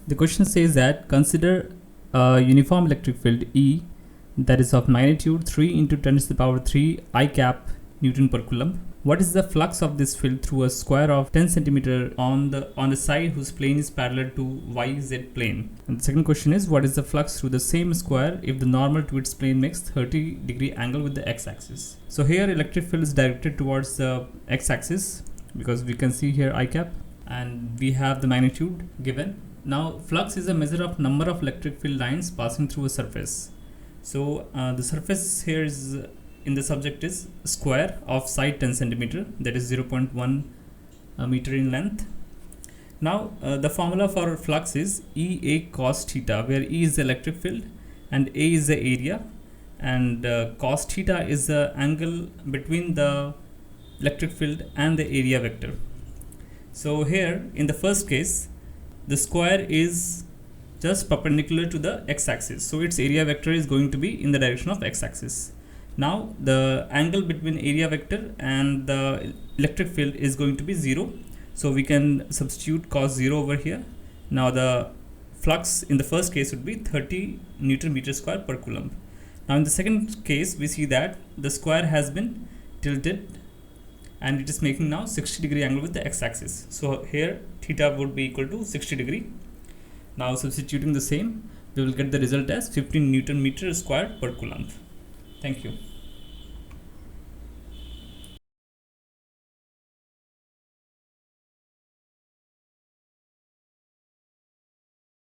The question says that consider a uniform electric field E that is of magnitude 3 into 10 to the power 3 I cap Newton per Coulomb. What is the flux of this field through a square of 10 centimeter on the side whose plane is parallel to YZ plane? And the second question is, what is the flux through the same square if the normal to its plane makes 30-degree angle with the x-axis? So here electric field is directed towards the x-axis because we can see here I cap and we have the magnitude given. Now flux is a measure of number of electric field lines passing through a surface. So the surface here is in the subject is square of side 10 centimeter, that is 0.1 meter in length. Now the formula for flux is EA cos theta, where E is the electric field and A is the area, and cos theta is the angle between the electric field and the area vector. So here in the first case the square is just perpendicular to the x-axis, so its area vector is going to be in the direction of x-axis. Now the angle between area vector and the electric field is going to be 0, so we can substitute cos 0 over here. Now the flux in the first case would be 30 Newton meter square per Coulomb. Now in the second case we see that the square has been tilted and it is making now 60-degree angle with the x-axis. So here theta would be equal to 60 degree. Now substituting the same, we will get the result as 15 Newton meter square per Coulomb. Thank you.